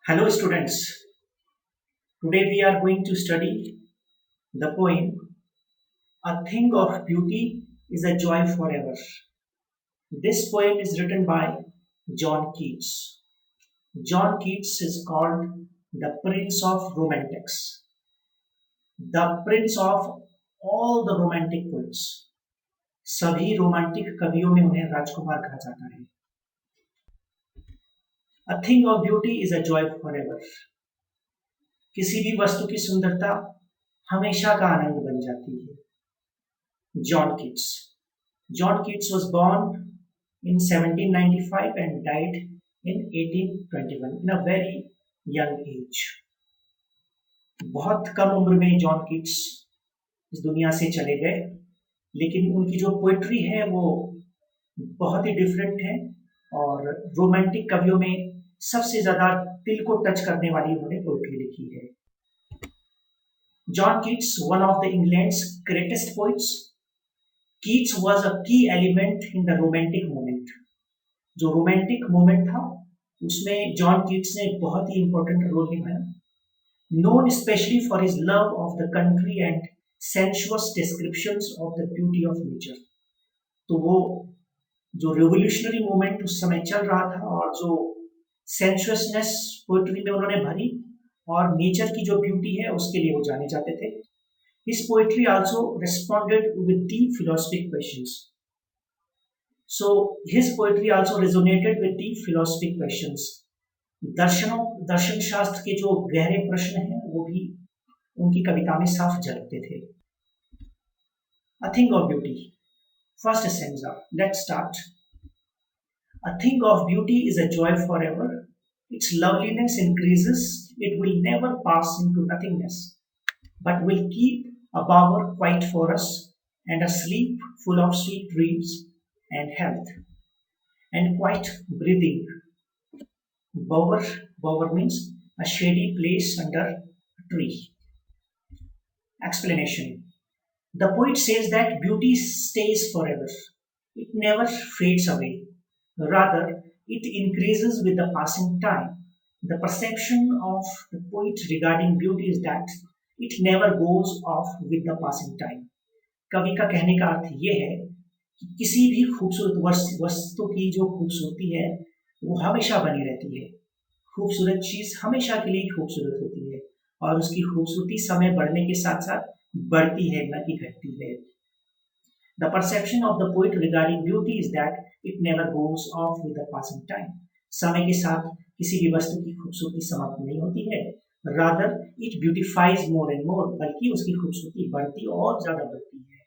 Hello, students. Today we are going to study the poem A Thing of Beauty is a Joy Forever. This poem is written by John Keats. John Keats is called the Prince of Romantics, the Prince of all the romantic poets. सभी romantic कवियों में उन्हें राजकुमार कहा जाता है. A thing of beauty is a joy forever. किसी भी वस्तु की सुंदरता हमेशा का आनंद बन जाती है. John Keats. John Keats was born in 1795 and died in 1821 in a very young age. बहुत कम उम्र में जॉन कीट्स इस दुनिया से चले गए, लेकिन उनकी जो पोएट्री है वो बहुत ही डिफरेंट है और रोमांटिक कवियों में सबसे ज्यादा दिल को टच करने वाली उन्होंने पोएट्री लिखी है. John Keats, one of the England's greatest poets. Keats was a key element in the romantic movement. जो रोमांटिक मूवमेंट था उसमें जॉन कीट्स ने बहुत ही इंपॉर्टेंट रोल निभाया. Known especially for his love of the country and sensuous descriptions of the beauty of nature. तो वो जो revolutionary movement उस समय चल रहा था और जो सेंसुअसनेस पोएट्री में उन्होंने भरी और नेचर की जो ब्यूटी है उसके लिए वो जाने जाते थे. His poetry also responded with deep philosophic questions. So his poetry also resonated with deep philosophic questions. दर्शन शास्त्र के जो गहरे प्रश्न हैं वो भी उनकी कविता में साफ झलकते थे. A thing of beauty. First stanza. Let's start. A thing of beauty is a joy forever. Its loveliness increases. It will never pass into nothingness, but will keep a bower quiet for us, and a sleep full of sweet dreams and health, and quiet breathing. Bower means a shady place under a tree. Explanation. The poet says that beauty stays forever. It never fades away. Rather, it increases with the passing time. The perception of the poet regarding beauty is that it never goes off with the passing time. कवि का कहने का अर्थ ये है कि किसी भी खूबसूरत वस्तु की जो खूबसूरती है वो हमेशा बनी रहती है. खूबसूरत चीज हमेशा के लिए खूबसूरत होती है और उसकी खूबसूरती समय बढ़ने के साथ साथ बढ़ती है, न कि घटती है. The perception of the poet regarding beauty is that it never goes off with the passing time. समय के साथ किसी भी वस्तु की खूबसूरती समाप्त नहीं होती है. Rather, it beautifies more and more. बल्कि उसकी खूबसूरती बढ़ती और ज्यादा बढ़ती है.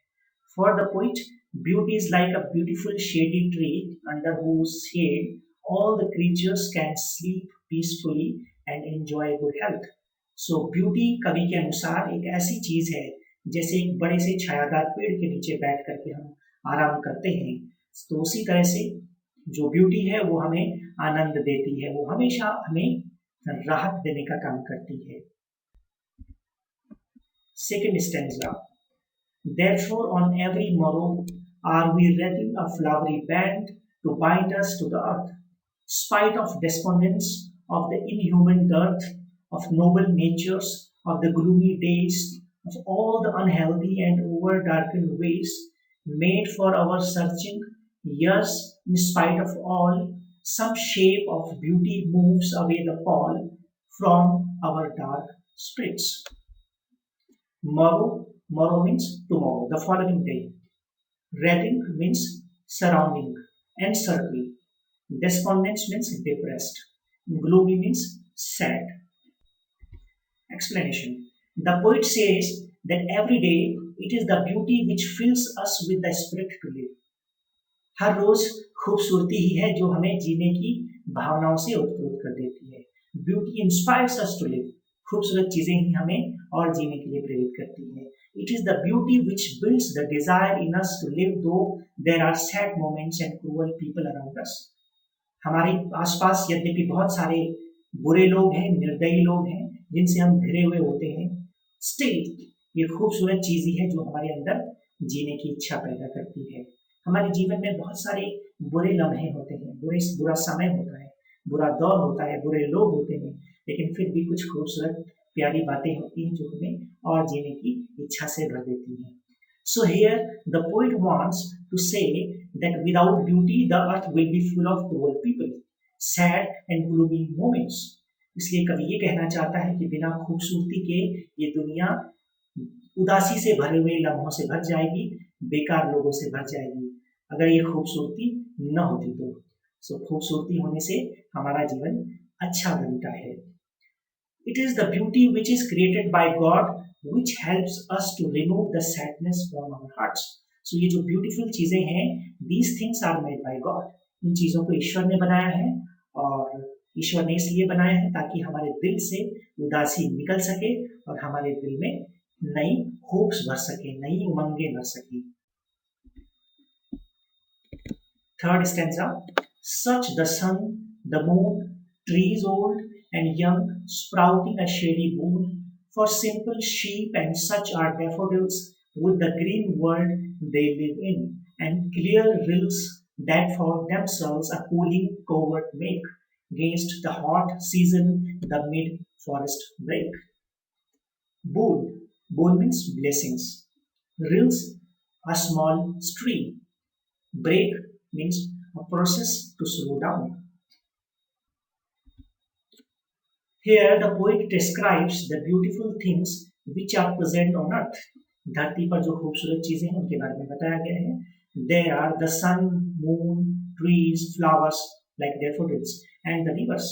For the poet, beauty is like a beautiful shady tree under whose shade all the creatures can sleep peacefully and enjoy good health. So beauty कवि के अनुसार एक ऐसी चीज है जैसे एक बड़े से छायादार पेड़ के नीचे बैठ करके हम आराम करते हैं. तो उसी तरह से जो ब्यूटी है वो हमें आनंद देती है, वो हमेशा हमें राहत देने का काम करती है. Second stanza. Therefore on every morrow are we wreathing a flowery band to bind us to the earth, spite of despondence, of the inhuman dearth, of noble natures, of the gloomy days, of all the unhealthy and over-darkened ways, made for our searching. Yes, in spite of all, some shape of beauty moves away the pall from our dark spirits. Morrow means tomorrow, the following day. Wreathing means surrounding, encircle. Despondence means depressed. Gloomy means sad. Explanation. The poet says that every day it is the beauty which fills us with the spirit to live. हर रोज खूबसूरती ही है जो हमें जीने की भावनाओं से उत्प्रेरित कर देती है. Beauty inspires us to live. खूबसूरत चीजें ही हमें और जीने के लिए प्रेरित करती है. It is the beauty which builds the desire in us to live though there are sad moments and cruel people around us. हमारे आसपास यद्यपि बहुत सारे बुरे लोग हैं, निर्दयी लोग हैं जिनसे हम घिरे हुए होते हैं, स्टिल ये खूबसूरत चीज ही है जो हमारे अंदर जीने की इच्छा पैदा करती है. हमारे जीवन में बहुत सारे बुरे लम्हे होते हैं, बुरा समय होता है, बुरा दौर होता है, बुरे लोग होते हैं, लेकिन फिर भी कुछ खूबसूरत प्यारी बातें होती हैं जो हमें और जीने की इच्छा से भर देती हैं. So here the poet wants to say that without beauty the earth will be full of cruel people, sad and gloomy moments. इसलिए कवि ये कहना चाहता है कि बिना खूबसूरती के ये दुनिया उदासी से भरे हुए लम्हों से भर जाएगी, बेकार लोगों से भर जाएगी अगर ये खूबसूरती न होती तो. सो खूबसूरती होने से हमारा जीवन अच्छा बनता है. It is the beauty which is created by God which helps us to remove the sadness from our hearts. So ये जो beautiful चीजें हैं, these things are made by God. इन चीजों को ईश्वर ने बनाया है और ईश्वर ने इसलिए बनाया है ताकि हमारे दिल से उदासी निकल सके और हमारे दिल में नई होप्स भर सके, नई उमंगें भर सके. Third stanza. Such the sun, the moon, trees old and young, sprouting a shady boon, for simple sheep and such are daffodils with the green world they live in, and clear rills that for themselves a cooling covert make, against the hot season the mid-forest break. Boon. Boon means blessings. Rills, a small stream. Break means a process to slow down. Here the poet describes the beautiful things which are present on earth. धरती पर जो खूबसूरत चीजें हैं उनके बारे में बताया गया है. There are the sun, moon, trees, flowers like daffodils and the rivers.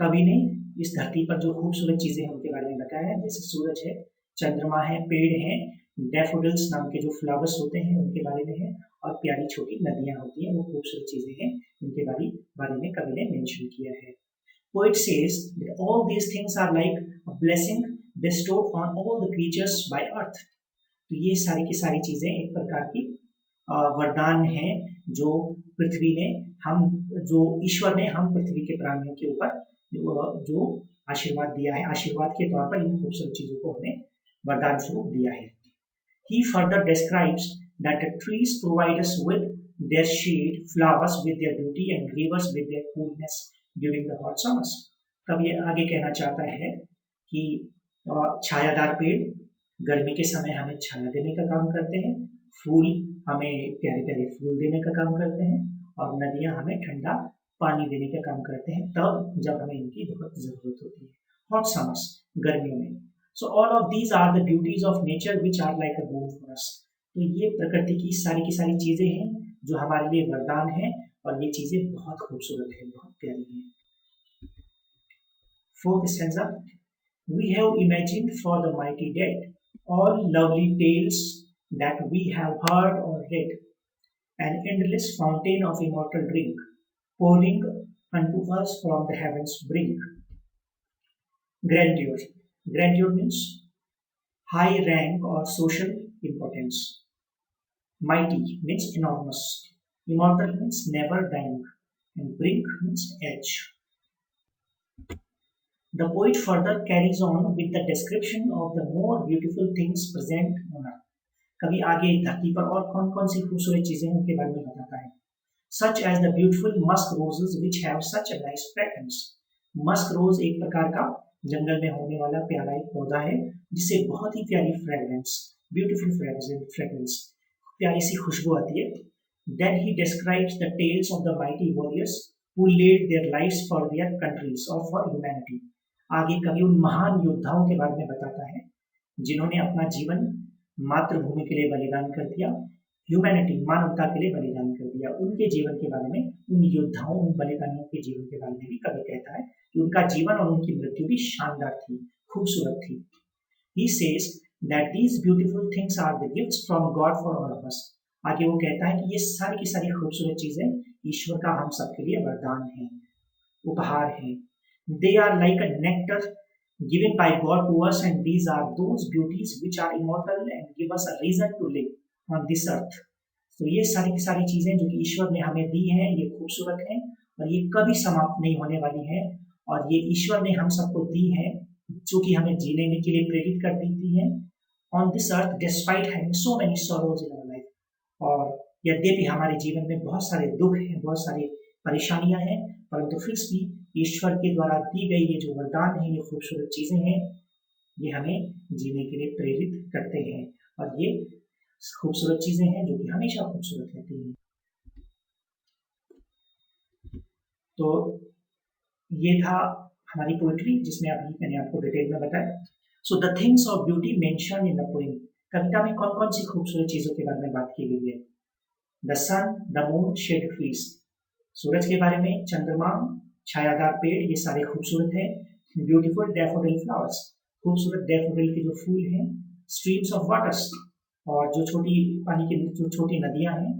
कवि ने इस धरती पर जो खूबसूरत चीजें हैं उनके बारे में बताया है, जैसे सूरज है, चंद्रमा है, पेड़ हैं, डैफोडिल्स नाम के जो फ्लावर्स होते हैं उनके बारे में है, और प्यारी छोटी नदियां होती हैं, वो खूबसूरत चीजें हैं, इनके बारे में कवि ने मेंशन किया है. Poet says that all these things are like a blessing bestowed on all the creatures by earth. तो ये सारी की सारी चीजें एक प्रकार की वरदान हैं जो पृथ्वी ने जो ईश्वर ने हम पृथ्वी के प्राणियों के ऊपर जो आशीर्वाद दिया है, आशीर्वाद के तौर पर इन खूबसूरत चीजों को हमें वरदान स्वरूप दिया है. He further describes that the trees provide us with their shade, flowers with their beauty, and rivers with their coolness during the hot summers. कवि आगे कहना चाहता है कि छायादार पेड़ गर्मी के समय हमें छाया देने का काम करते हैं, फूल हमें प्यारे प्यारे फूल देने का काम करते हैं, और नदियां हमें ठंडा पानी देने का काम करते हैं तब जब हमें इनकी बहुत जरूरत होती है. हॉट समर्स, गर्मियों में. So all of these are the beauties of nature which are like a boon for us. तो ये प्रकृति की सारी चीजें हैं जो हमारे लिए वरदान है, और ये चीजें बहुत खूबसूरत है, बहुत प्यारी है. Fourth stanza. We have imagined for the mighty dead all lovely tales that we have heard or read, an endless fountain of immortal drink, pouring unto us from the heavens brink. Grandeur. Grandeur means high rank or social importance. Mighty means enormous. Immortal means never dying, and brink means edge. The poet further carries on with the description of the more beautiful things present on earth. कभी आगे धरती पर और कौन कौन सी खूबसूरत चीजें उनके बारे में बताता है. Such as the beautiful musk roses which have such a nice fragrance. Musk rose एक प्रकार का जंगल में होने वाला प्यारा एक पौधा है जिसे बहुत ही प्यारी फ्रेग्रेंस, ब्यूटीफुल फ्रेग्रेंस, प्यारी सी खुशबू आती है. Then he describes the tales of the mighty warriors who laid their lives for their countries or for humanity. आगे कवि उन महान योद्धाओं के बारे में बताता है जिन्होंने अपना जीवन मातृभूमि के लिए बलिदान कर दिया, ह्यूमैनिटी मानवता के लिए बलिदान कर दिया. उनके जीवन के बारे में, उन योद्धाओं, उन बलिदानियों के जीवन के बारे में भी कवि कहता है कि उनका जीवन और उनकी मृत्यु भी शानदार थी, खूबसूरत थी. He says that these beautiful things are the gifts from God for all of us. आगे वो कहता है कि ये सारी की सारी खूबसूरत चीजें ईश्वर का हम सबके लिए वरदान है, उपहार है. They are like a nectar given by God to us, and these are those beauties which are immortal and give us a reason to live on this earth. तो ये सारी की सारी चीजें जो कि ईश्वर ने हमें दी हैं, ये खूबसूरत हैं और ये कभी समाप्त नहीं होने वाली हैं, और ये ईश्वर ने हम सबको दी हैं जो कि हमें जीने के लिए प्रेरित कर देती हैं on this earth despite having so many sorrows in our life. और यद्यपि हमारे जीवन में बहुत सारे दुख हैं, बहुत सारी परेशानियां हैं, परंतु फिर भी ईश्वर के द्वारा दी गई ये जो वरदान है, ये खूबसूरत चीजें हैं, ये हमें जीने के लिए प्रेरित करते हैं और ये खूबसूरत चीजें हैं जो कि हमेशा खूबसूरत रहती हैं। तो ये था हमारी पोइट्री जिसमें अभी मैंने आपको डिटेल में बताया। So the things of beauty mentioned in the poem, कविता में कौन कौन सी खूबसूरत चीजों के बारे में बात की गई है? The sun, the moon, shade trees, सूरज के बारे में, चंद्रमा, छायादार पेड़, ये सारे खूबसूरत हैं। ब्यूटीफुल डैफोडिल फ्लावर्स, खूबसूरत डैफोडिल के जो फूल हैं। स्ट्रीम्स ऑफ वाटर्स, और जो छोटी पानी की जो छोटी नदियां हैं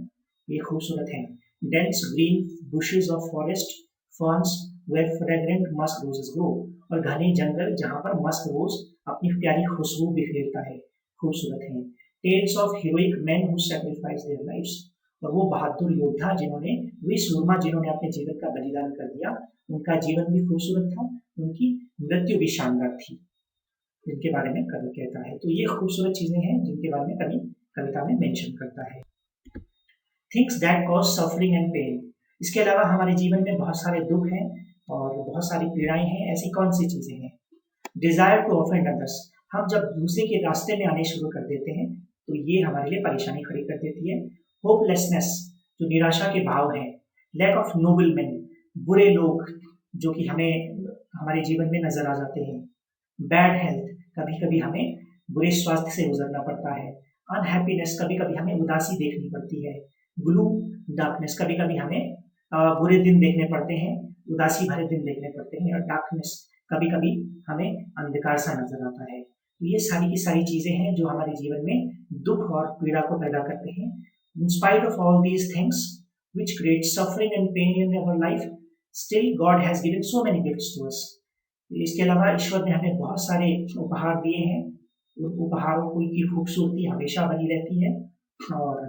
ये खूबसूरत हैं। Dense green bushes of forest, ferns where fragrant musk roses grow, और घने जंगल जहां पर मस्क रोज अपनी प्यारी खुशबू बिखेरता है, खूबसूरत हैं। Tales of heroic man who sacrifice their lives, और वो बहादुर योद्धा जिन्होंने, वे सूरमा जिन्होंने अपने जीवन का बलिदान कर दिया, उनका जीवन भी खूबसूरत था, उनकी मृत्यु भी शानदार थी, जिनके बारे में कवि कहता है। तो ये खूबसूरत चीजें हैं जिनके बारे में कवि कविता में मेंशन करता है। Things that cause suffering and pain, इसके अलावा हमारे जीवन में बहुत सारे दुख हैं और बहुत सारी पीड़ाएं हैं। ऐसी कौन सी चीजें हैं? डिजायर टू ऑफेंड अदर्स, हम जब दूसरे के रास्ते में आने शुरू कर देते हैं तो ये हमारे लिए परेशानी खड़ी कर देती है। होपलेसनेस, जो निराशा के भाव हैं। लैक ऑफ नोबल मैन, बुरे लोग जो कि हमें हमारे जीवन में नजर आ जाते हैं। बैड हेल्थ, कभी कभी हमें बुरे स्वास्थ्य से गुजरना पड़ता है। अनहैप्पीनेस, कभी कभी हमें उदासी देखनी पड़ती है। ग्लूम, डार्कनेस, कभी कभी हमें बुरे दिन देखने पड़ते हैं, उदासी भरे दिन देखने पड़ते हैं। और डार्कनेस, कभी कभी हमें अंधकार सा नजर आता है। ये सारी की सारी चीजें हैं जो हमारे जीवन में दुख और पीड़ा को पैदा करते हैं। In spite of all these things which create suffering and pain in our life, still God has given so many gifts to us. इसके अलावा ईश्वर ने हमें बहुत सारे उपहार दिए हैं। उन उपहारों की खूबसूरती हमेशा बनी रहती है और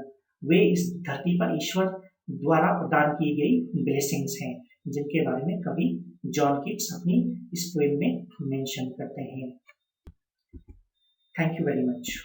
वे इस धरती पर ईश्वर द्वारा प्रदान की गई ब्लेसिंग्स हैं, जिनके बारे में कवि जॉन कीट्स अपनी इस पोएम में मेंशन करते हैं। Thank you very much.